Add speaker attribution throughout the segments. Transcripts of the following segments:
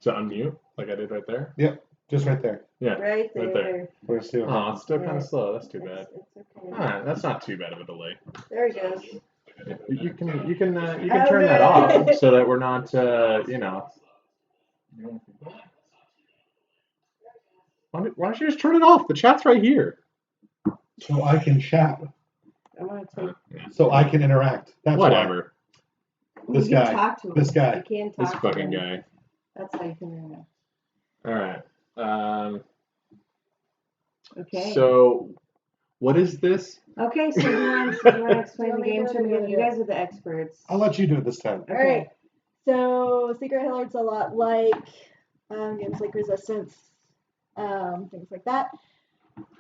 Speaker 1: To unmute, like I did right there?
Speaker 2: Yep, just right there.
Speaker 1: Yeah,
Speaker 3: Right there.
Speaker 1: right there.
Speaker 2: We're still.
Speaker 1: Oh, it's still kind of slow. That's too bad.
Speaker 3: It's okay.
Speaker 1: Alright, that's not too bad of a delay.
Speaker 3: There he goes.
Speaker 1: You can turn that off so that we're not, you know. Why don't you just turn it off? The chat's right here.
Speaker 2: So I can chat.
Speaker 3: I'm gonna take.
Speaker 2: So I can interact. That's
Speaker 1: Whatever.
Speaker 2: Why. This
Speaker 3: you can
Speaker 2: guy.
Speaker 3: talk to him.
Speaker 2: This guy.
Speaker 3: You can talk
Speaker 1: This
Speaker 3: to
Speaker 1: fucking
Speaker 3: him.
Speaker 1: guy.
Speaker 3: That's how you can interact.
Speaker 1: Alright.
Speaker 3: Okay.
Speaker 1: So, what is this?
Speaker 3: Okay, so you want to explain the game to me? You guys are the experts.
Speaker 2: I'll let you do it this time.
Speaker 3: Okay.
Speaker 4: Alright, so Secret Hitler's a lot like games like Resistance, things like that.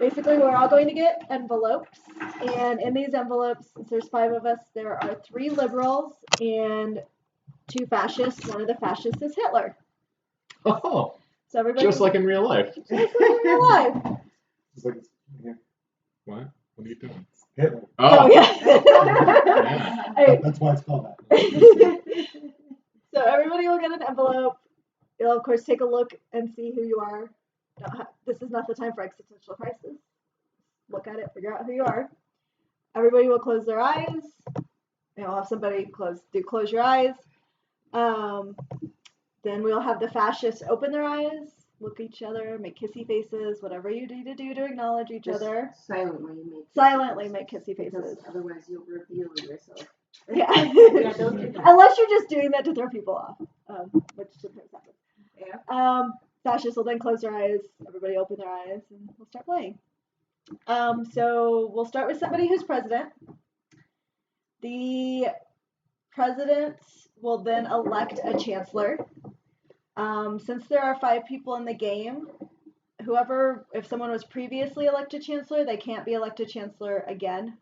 Speaker 4: Basically, we're all going to get envelopes, and in these envelopes, since there's 5 of us, there are 3 liberals and 2 fascists. One of the fascists is Hitler.
Speaker 1: Oh,
Speaker 4: So everybody,
Speaker 1: just like in real life.
Speaker 4: just like in real life.
Speaker 2: It's like, yeah.
Speaker 1: What? What are you doing?
Speaker 2: Hitler.
Speaker 4: Oh, yeah.
Speaker 1: Yeah.
Speaker 2: That's why it's called that.
Speaker 4: So everybody will get an envelope. You'll, of course, take a look and see who you are. This is not the time for existential crisis. Look at it, figure out who you are. Everybody will close their eyes. I'll have somebody close your eyes. Then we'll have the fascists open their eyes, look at each other, make kissy faces, whatever you need to do to acknowledge each other.
Speaker 3: Silently
Speaker 4: make kissy faces.
Speaker 3: Otherwise you'll reveal yourself.
Speaker 4: Yeah.
Speaker 3: Yeah, don't do that.
Speaker 4: Unless you're just doing that to throw people off, which sometimes happens.
Speaker 3: Yeah.
Speaker 4: Fascists will then close their eyes, everybody open their eyes, and we'll start playing. So we'll start with somebody who's president. The president will then elect a chancellor. Since there are 5 people in the game, if someone was previously elected chancellor, they can't be elected chancellor again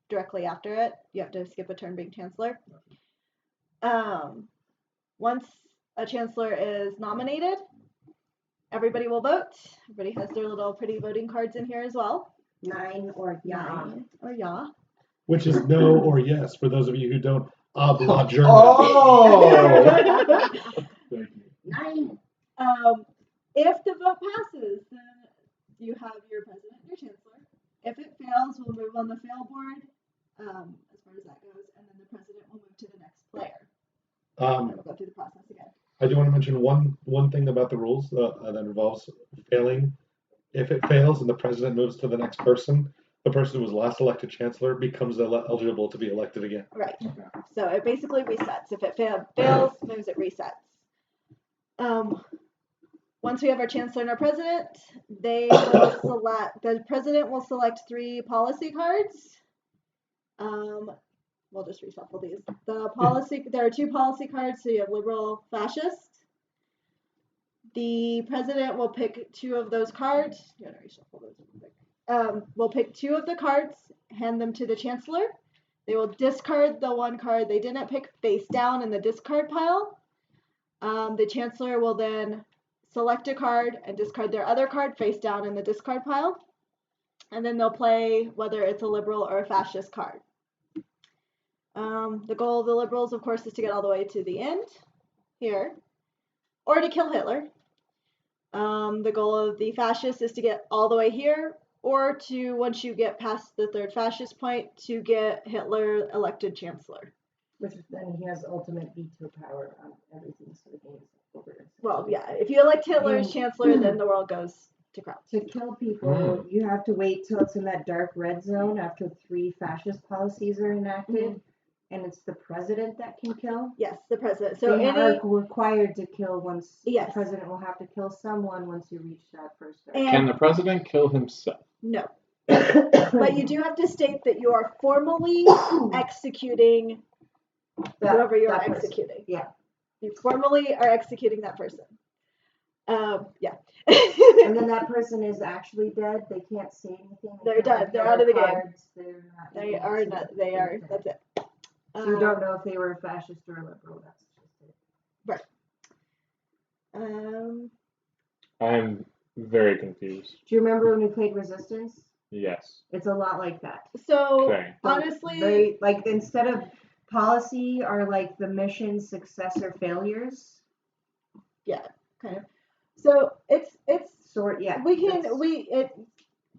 Speaker 4: directly after it. You have to skip a turn being chancellor. Once a chancellor is nominated, everybody will vote. Everybody has their little pretty voting cards in here as well.
Speaker 3: 9 or yeah.
Speaker 4: 9 or yeah.
Speaker 2: Which is no or yes for those of you who don't habla German.
Speaker 1: Oh!
Speaker 3: 9.
Speaker 4: If the vote passes, then you have your president and your chancellor. If it fails, we'll move on the fail board as far as that goes, and then the president will move to the next player. And we'll go through the process again.
Speaker 2: I do want to mention one thing about the rules that involves failing. If it fails and the president moves to the next person, the person who was last elected chancellor becomes eligible to be elected again.
Speaker 4: Right. So it basically resets. If it fails, moves, it resets. Once we have our chancellor and our president, the president will select 3 policy cards. We'll just reshuffle these. There are 2 policy cards, so you have liberal, fascist. The president will pick 2 of those cards. You want to reshuffle those real quick. We'll pick 2 of the cards, hand them to the chancellor. They will discard the one card they didn't pick face down in the discard pile. The chancellor will then select a card and discard their other card face down in the discard pile. And then they'll play whether it's a liberal or a fascist card. The goal of the liberals, of course, is to get all the way to the end here, or to kill Hitler. The goal of the fascists is to get all the way here, or to, once you get past the 3rd fascist point, to get Hitler elected chancellor.
Speaker 3: Which then he has ultimate veto power on everything, so the game's over.
Speaker 4: Well, yeah, if you elect Hitler as chancellor, then the world goes to crap.
Speaker 3: To kill people, you have to wait till it's in that dark red zone after 3 fascist policies are enacted, and it's the president that can kill?
Speaker 4: Yes, the president. So
Speaker 3: they are required to kill once.
Speaker 4: Yes.
Speaker 3: The president will have to kill someone once you reach that first dark.
Speaker 1: Can the president kill himself?
Speaker 4: No. But you do have to state that you are formally executing whoever you're executing.
Speaker 3: Yeah.
Speaker 4: You formally are executing that person. Yeah.
Speaker 3: And then that person is actually dead. They can't say anything.
Speaker 4: They're done. They're out of the game.
Speaker 3: They are not.
Speaker 4: They are. That's it.
Speaker 3: So you don't know if they were a fascist or a liberal. That's just it.
Speaker 4: Right.
Speaker 1: I'm very confused.
Speaker 3: Do you remember when we played Resistance?
Speaker 1: Yes.
Speaker 3: It's a lot like that.
Speaker 4: So
Speaker 1: okay.
Speaker 4: Honestly,
Speaker 3: they like instead of policy are like the mission success or failures.
Speaker 4: Yes. kind of. So it's
Speaker 3: Sort, yeah.
Speaker 4: we can
Speaker 3: that's-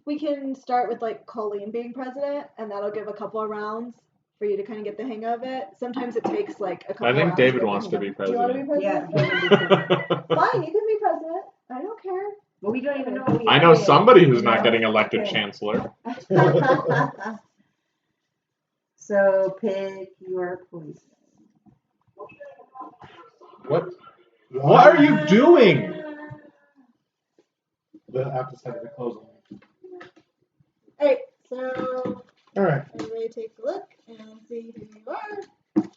Speaker 4: we can start with like Colleen being president, and that'll give a couple of rounds for you to kind of get the hang of it. Sometimes it takes like a couple.
Speaker 1: I think
Speaker 4: rounds
Speaker 1: David
Speaker 4: get the
Speaker 1: wants
Speaker 4: hang
Speaker 1: to
Speaker 4: of
Speaker 1: be
Speaker 4: it. Do you want to be
Speaker 1: president.
Speaker 4: president? Fine, you can be president. I don't care.
Speaker 3: Well, we don't even know what we
Speaker 1: I know
Speaker 3: added,
Speaker 1: somebody who's
Speaker 3: you
Speaker 1: not
Speaker 3: know?
Speaker 1: getting elected
Speaker 3: Okay.
Speaker 1: chancellor.
Speaker 3: So pick your policeman.
Speaker 1: What? What are you doing?
Speaker 2: The app decided to close on me.
Speaker 4: All right, so
Speaker 2: All right.
Speaker 4: everybody take a look and see who you are.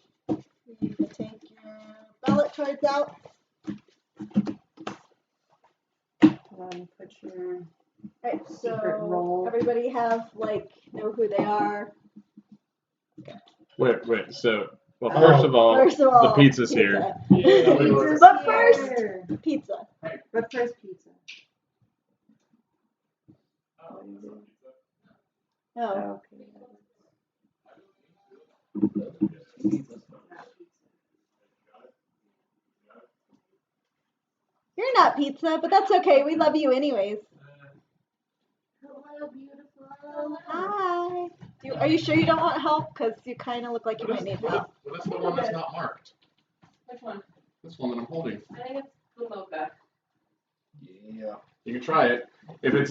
Speaker 4: You can take your ballot cards out.
Speaker 3: Put your
Speaker 4: All right,
Speaker 3: secret
Speaker 4: so
Speaker 3: roll.
Speaker 4: everybody know who they are.
Speaker 1: Wait. So, well,
Speaker 3: Oh.
Speaker 1: first of all,
Speaker 4: First of all,
Speaker 1: the pizza's here.
Speaker 2: Yeah.
Speaker 3: Pizza's
Speaker 4: But first-
Speaker 3: here.
Speaker 4: Pizza.
Speaker 3: But first pizza.
Speaker 4: Oh,
Speaker 3: Okay.
Speaker 4: you're not pizza, but that's okay. We love you anyways.
Speaker 3: Hello, beautiful.
Speaker 4: Hi. Are you sure you don't want help? Because you kind of look like you might need help.
Speaker 1: What is the one that's not marked?
Speaker 5: Which one?
Speaker 1: This one that I'm holding.
Speaker 5: I think it's the mocha.
Speaker 1: Yeah. You can try it. If it's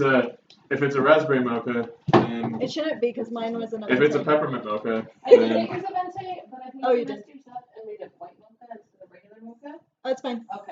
Speaker 1: a raspberry mocha, then
Speaker 4: It shouldn't be because mine was an.
Speaker 1: if it's a peppermint mocha,
Speaker 5: I did
Speaker 1: then
Speaker 5: make yours a venti, but I think
Speaker 4: Oh, you
Speaker 5: you
Speaker 4: did.
Speaker 5: messed yours up and made it white mocha instead of regular mocha.
Speaker 4: Oh, it's fine.
Speaker 5: Okay.